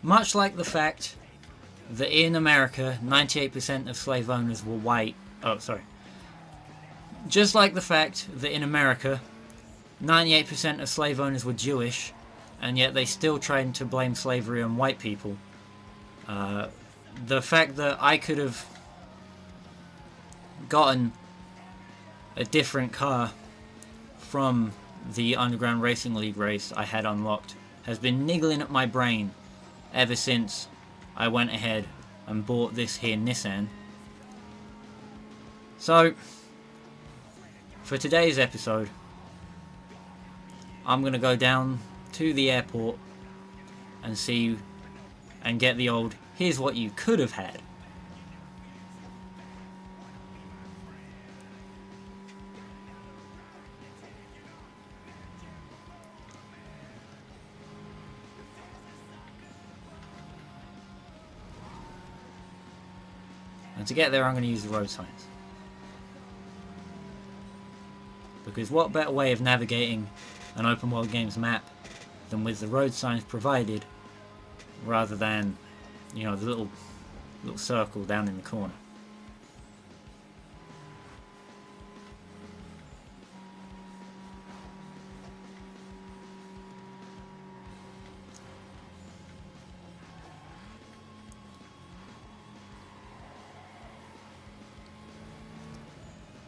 Much like the fact that in America, 98% of slave owners were white. Oh, sorry. Just like the fact that in America, 98% of slave owners were Jewish, and yet they still tried to blame slavery on white people. The fact that I could have gotten a different car from the Underground Racing League race I had unlocked has been niggling at my brain ever since I went ahead and bought this here Nissan. So, for today's episode, I'm going to go down to the airport and see and get the old here's what you could have had. And to get there, I'm going to use the road signs. Because what better way of navigating an open world games map than with the road signs provided, rather than, you know, the little circle down in the corner.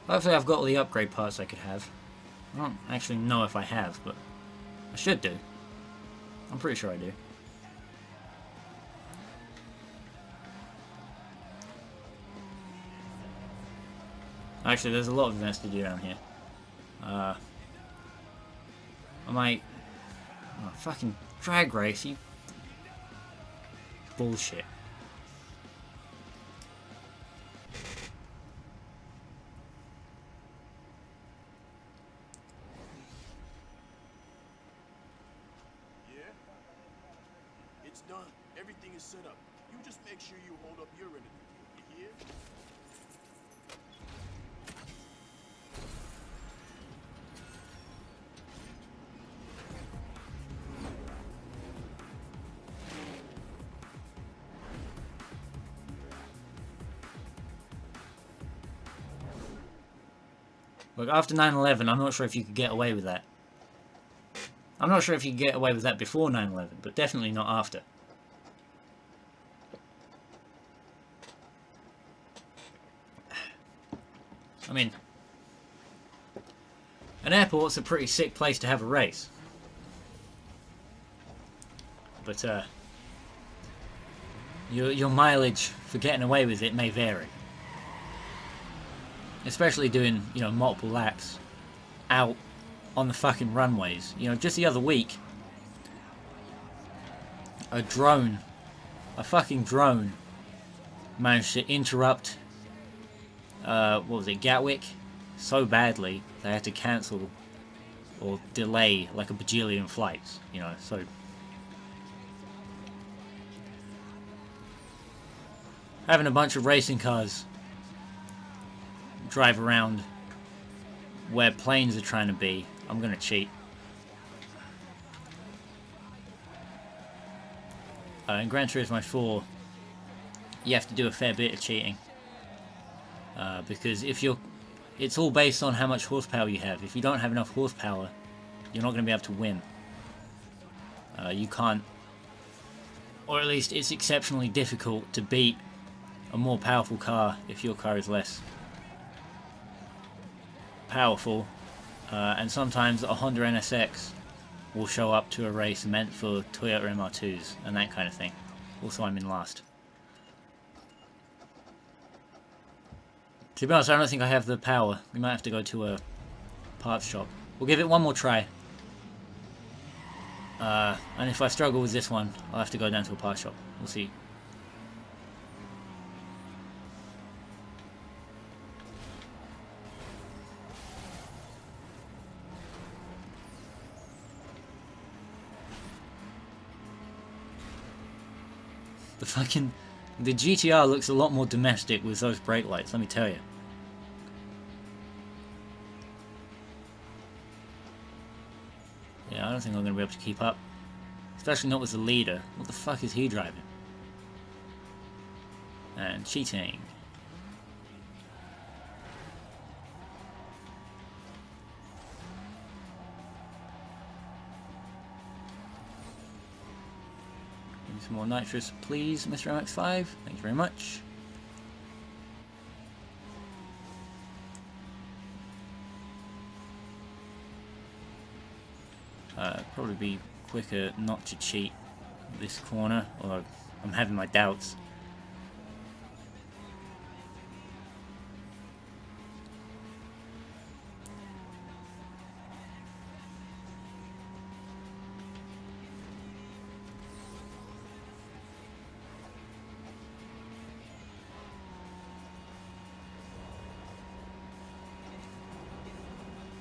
Hopefully I've got all the upgrade parts I could have. I don't actually know if I have, but I should do. I'm pretty sure I do. Actually, there's a lot of events to do down here. I might... Oh, fucking drag race, you... Bullshit. It's done. Everything is set up. You just make sure you hold up your end of it. You hear? Look, after 9/11, I'm not sure if you could get away with that. I'm not sure if you could get away with that before 9/11, but definitely not after. I mean, an airport's a pretty sick place to have a race. But, your mileage for getting away with it may vary. Especially doing, you know, multiple laps out on the fucking runways. You know, just the other week, a fucking drone managed to interrupt, what was it, Gatwick, so badly they had to cancel or delay like a bajillion flights, you know, so... Having a bunch of racing cars drive around where planes are trying to be, I'm gonna cheat. In Gran Turismo 4, you have to do a fair bit of cheating. Because it's all based on how much horsepower you have. If you don't have enough horsepower, you're not going to be able to win. You can't, or at least it's exceptionally difficult to beat a more powerful car if your car is less powerful. And sometimes a Honda NSX will show up to a race meant for Toyota MR2s and that kind of thing. Also, I'm in last. To be honest, I don't think I have the power. We might have to go to a parts shop. We'll give it one more try. And if I struggle with this one, I'll have to go down to a parts shop. We'll see. The GTR looks a lot more domestic with those brake lights, let me tell you. Yeah, I don't think I'm going to be able to keep up. Especially not as the leader. What the fuck is he driving? And cheating. Give me some more nitrous, please, Mr. MX5. Thank you very much. Probably be quicker not to cheat this corner, although I'm having my doubts.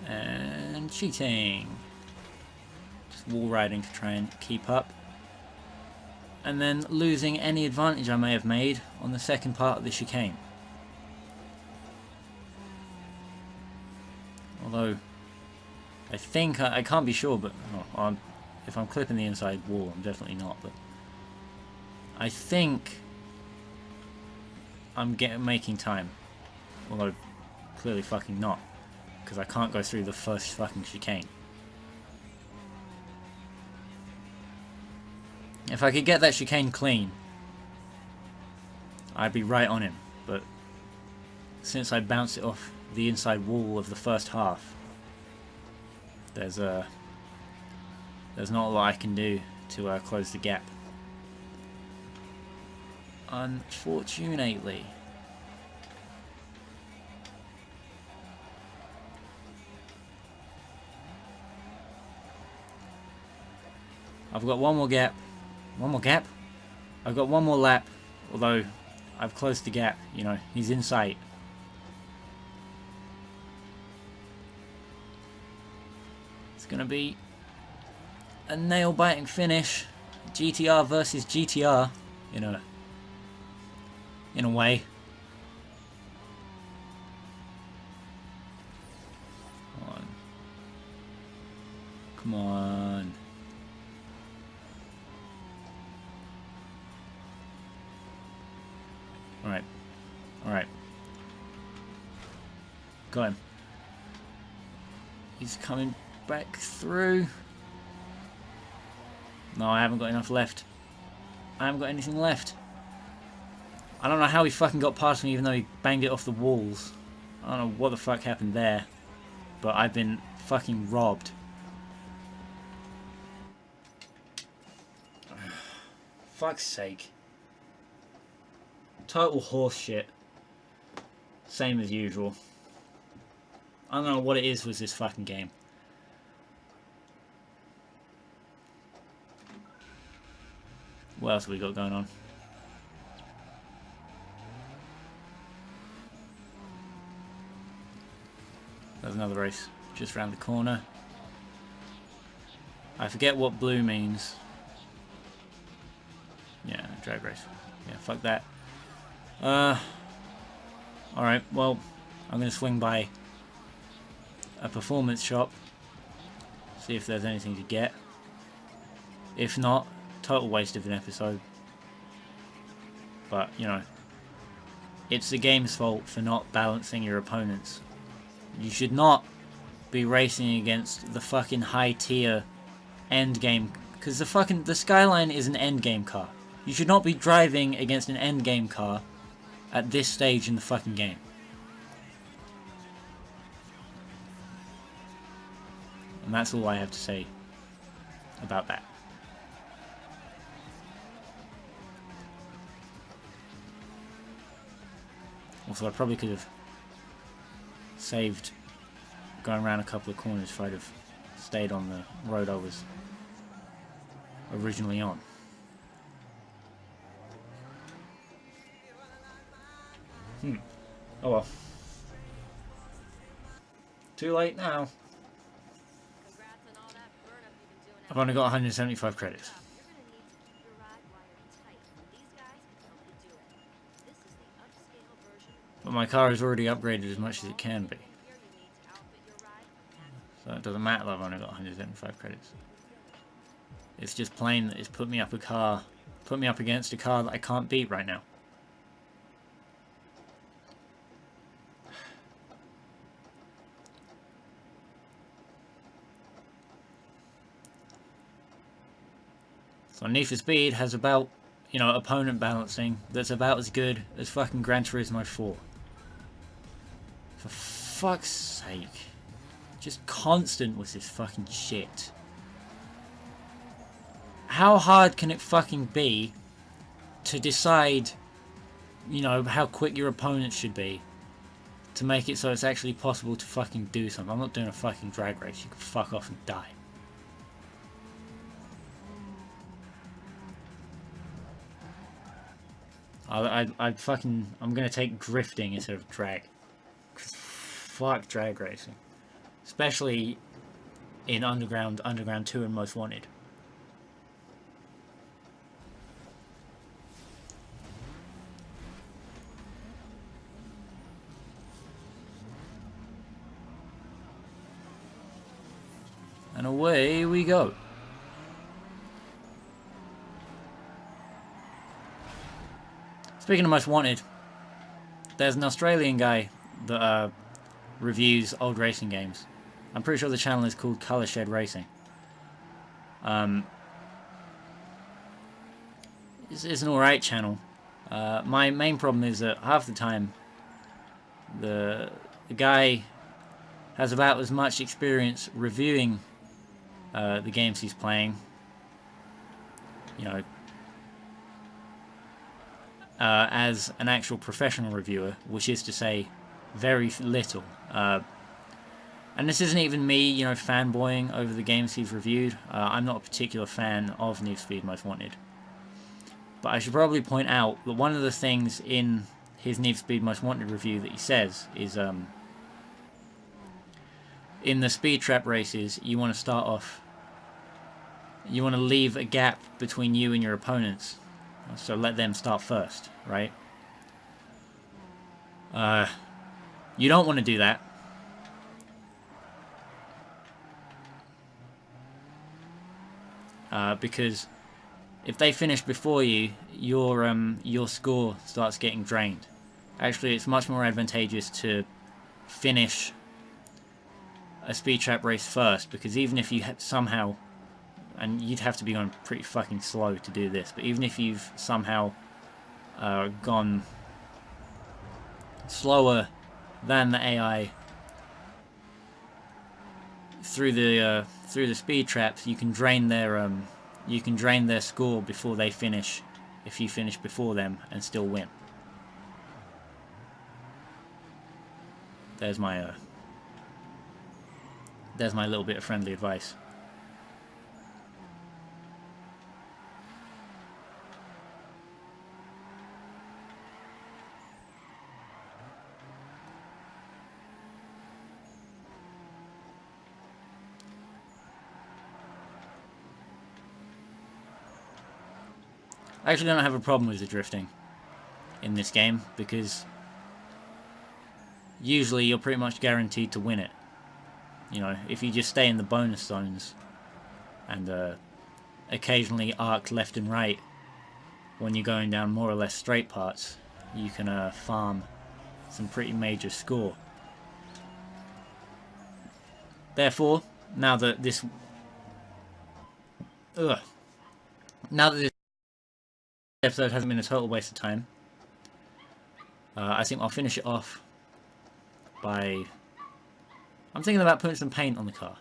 And cheating. Just wall riding to try and keep up. And then losing any advantage I may have made on the second part of the chicane. Although, I think, I can't be sure, but if I'm clipping the inside wall, I'm definitely not, but I think I'm making time. Although, clearly fucking not, because I can't go through the first fucking chicane. If I could get that chicane clean, I'd be right on him, but since I bounced it off the inside wall of the first half, there's not a lot I can do to close the gap. Unfortunately. I've got one more gap. One more gap? I've got one more lap, although I've closed the gap, you know, he's in sight. It's going to be a nail-biting finish. GTR versus GTR, in a way. Come on. Come on. Alright. Alright. Got him. He's coming back through. No, I haven't got enough left. I haven't got anything left. I don't know how he fucking got past me even though he banged it off the walls. I don't know what the fuck happened there. But I've been fucking robbed. Fuck's sake. Total horse shit. Same as usual. I don't know what it is with this fucking game. What else have we got going on? There's another race just around the corner. I forget what blue means. Yeah, drag race. Yeah, fuck that. Alright, well, I'm going to swing by a performance shop. See if there's anything to get. If not, total waste of an episode. But, you know, it's the game's fault for not balancing your opponents. You should not be racing against the fucking high tier end game, because the Skyline is an end game car. You should not be driving against an end game car at this stage in the fucking game. And that's all I have to say about that. Also, I probably could have saved going around a couple of corners if I'd have stayed on the road I was originally on. Oh well. Too late now. I've only got 175 credits. But my car is already upgraded as much as it can be. So it doesn't matter that I've only got 175 credits. It's just plain that it's put me up against a car that I can't beat right now. So Need for Speed has about, you know, opponent balancing that's about as good as fucking Gran Turismo 4. For fuck's sake. Just constant with this fucking shit. How hard can it fucking be to decide, you know, how quick your opponent should be to make it so it's actually possible to fucking do something? I'm not doing a fucking drag race. You can fuck off and die. I'm gonna take drifting instead of drag. Fuck drag racing. Especially in Underground 2 and Most Wanted. And away we go. Speaking of Most Wanted, there's an Australian guy that reviews old racing games. I'm pretty sure the channel is called Colour Shed Racing. It's an alright channel. My main problem is that half the time the guy has about as much experience reviewing the games he's playing, you know, as an actual professional reviewer, which is to say very little. And this isn't even me, you know, fanboying over the games he's reviewed. I'm not a particular fan of Need for Speed Most Wanted. But I should probably point out that one of the things in his Need for Speed Most Wanted review that he says is, in the speed trap races, you want to start off, you want to leave a gap between you and your opponents. So let them start first, right? You don't want to do that. Because if they finish before you, your score starts getting drained. Actually, it's much more advantageous to finish a speed trap race first, because even if you somehow, and you'd have to be going pretty fucking slow to do this, but even if you've somehow gone slower than the AI through the speed traps, you can drain their score before they finish, if you finish before them and still win. There's my little bit of friendly advice. I actually don't have a problem with the drifting in this game, because usually you're pretty much guaranteed to win it. You know, if you just stay in the bonus zones and occasionally arc left and right when you're going down more or less straight parts, you can farm some pretty major score. Therefore, now that this episode hasn't been a total waste of time, I think I'll finish it off by... I'm thinking about putting some paint on the car.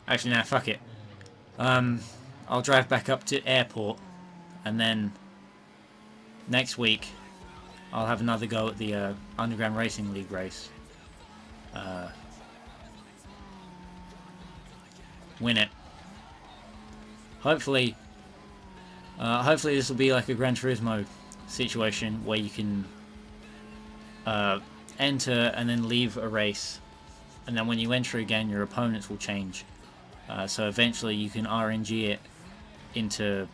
Actually, nah, fuck it. I'll drive back up to airport, and then next week I'll have another go at the Underground Racing League race. Win it. Hopefully this will be like a Gran Turismo situation where you can enter and then leave a race, and then when you enter again, your opponents will change. So eventually you can RNG it into,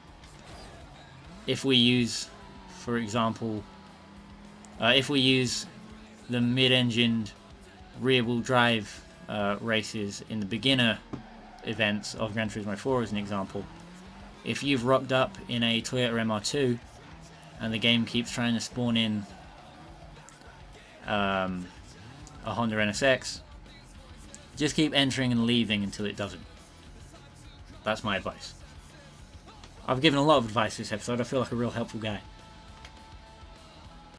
if we use, for example, if we use the mid-engined rear-wheel drive races in the beginner events of Gran Turismo 4 as an example, if you've rocked up in a Toyota MR2 and the game keeps trying to spawn in a Honda NSX, just keep entering and leaving until it doesn't. That's my advice. I've given a lot of advice this episode. I feel like a real helpful guy.